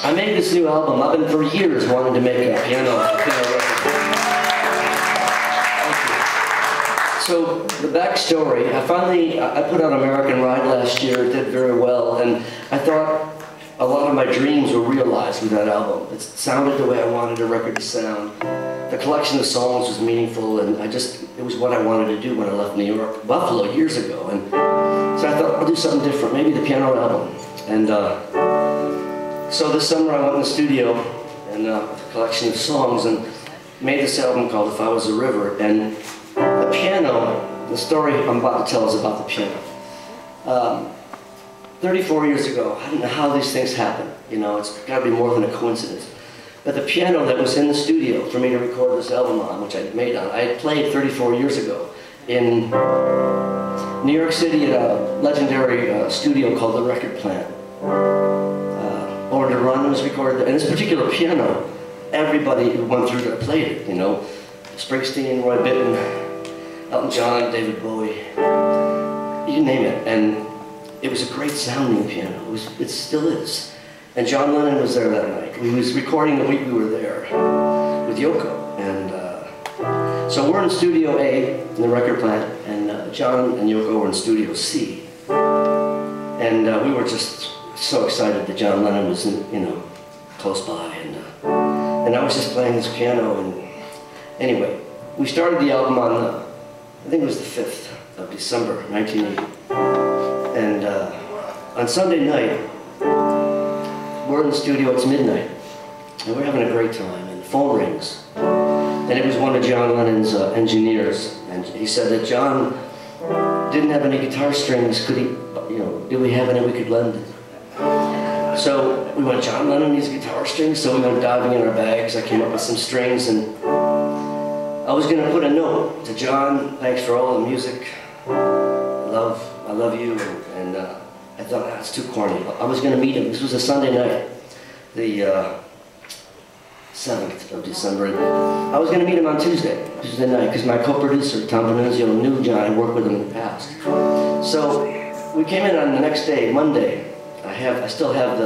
I made this new album. I've been for years wanting to make a piano record. So the backstory, I put out American Ride last year. It did very well, and I thought a lot of my dreams were realized with that album. It sounded the way I wanted a record to sound. The collection of songs was meaningful, and it was what I wanted to do when I left New York, Buffalo, years ago. And so I thought, I'll do something different, maybe the piano album. And so this summer I went in the studio and a collection of songs and made this album called If I Was a River. And the piano, the story I'm about to tell is about the piano. 34 years ago, I don't know how these things happen. You know, it's got to be more than a coincidence. But the piano that was in the studio for me to record this album on, which I made on, I had played 34 years ago in New York City at a legendary studio called The Record Plant. Born to Run was recorded there. And this particular piano, everybody who went through there played it, you know. Springsteen, Roy Bittan, Elton John, David Bowie, you name it. And it was a great sounding piano. It still is. And John Lennon was there that night. He was recording the week we were there with Yoko. And so we're in Studio A in the record plant, and John and Yoko were in Studio C. And we were just so excited that John Lennon was, you know, close by. And I was just playing this piano. And anyway, we started the album on, I think it was the 5th of December, 1980. And on Sunday night, we're in the studio, it's midnight, and we're having a great time, and the phone rings. And it was one of John Lennon's engineers, and he said that John didn't have any guitar strings. Could he, you know, do we have any we could lend? So we went, John Lennon needs guitar strings, so we went diving in our bags. I came up with some strings, and I was going to put a note to John, thanks for all the music, I love you, and I thought, that's too corny. I was going to meet him. This was a Sunday night, the 7th of December. I was going to meet him on Tuesday night, because my co-producer, Tom Venuzio, knew John. I worked with him in the past. So we came in on the next day, Monday. I still have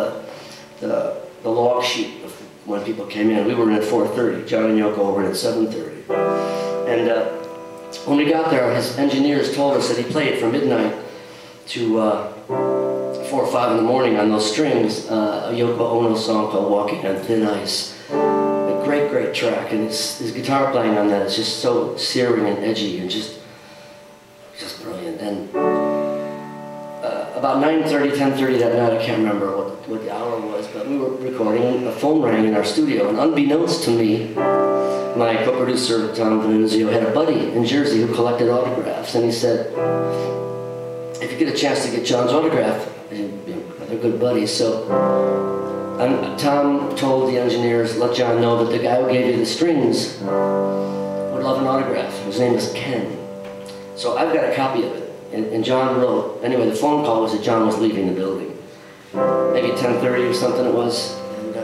the log sheet of when people came in. We were in at 4:30. John and Yoko were in at 7:30. And when we got there, his engineers told us that he played from midnight to 4 or 5 in the morning on those strings, a Yoko Ono song called Walking on Thin Ice. A great, great track, and his guitar playing on that is just so searing and edgy and just brilliant. And about 9:30, 10:30 that night, I can't remember what the hour was, but we were recording, the phone rang in our studio, and unbeknownst to me, my co-producer, Tom Venuzio, had a buddy in Jersey who collected autographs, and he said, if you get a chance to get John's autograph, they're good buddies. So Tom told the engineers, let John know that the guy who gave you the strings would love an autograph. His name is Ken. So I've got a copy of it. And John wrote, anyway, the phone call was that John was leaving the building. Maybe 10:30 or something it was. And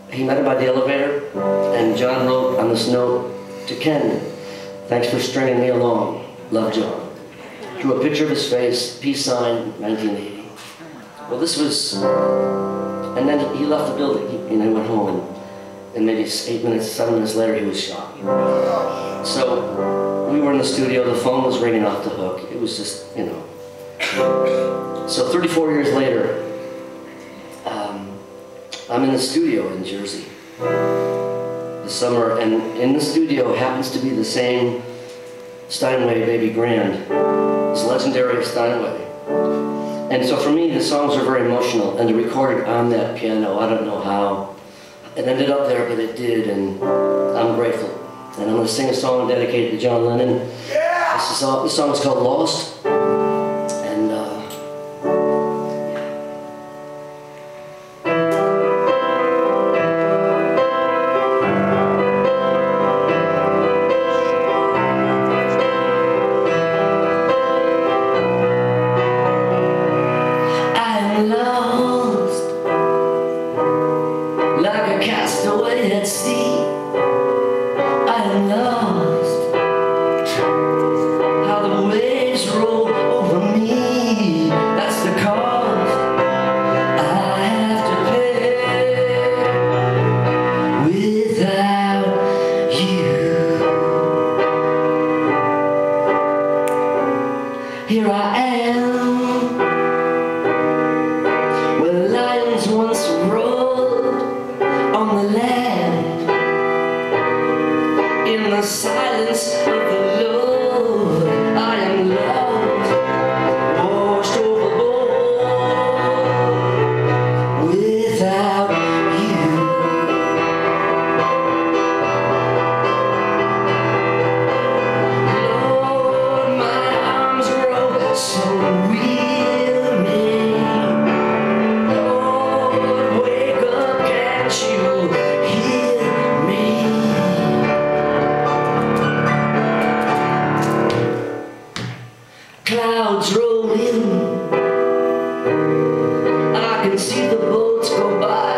he met him by the elevator, and John wrote on this note to Ken, thanks for stringing me along. Love, John. Drew a picture of his face, peace sign, 1980. Well, this was, and then he left the building, he went home, and maybe 7 minutes later, he was shot. So we were in the studio, the phone was ringing off the hook. It was just, you know. So 34 years later, I'm in the studio in Jersey this summer, and in the studio happens to be the same Steinway Baby Grand. It's legendary Steinway. And so for me, the songs are very emotional, and to record it on that piano, I don't know how it ended up there, but it did, and I'm grateful. And I'm going to sing a song dedicated to John Lennon. Yeah! This song is called Lost. And I'm lost, like a castaway at sea. I'm lost, how the waves roll boats go by.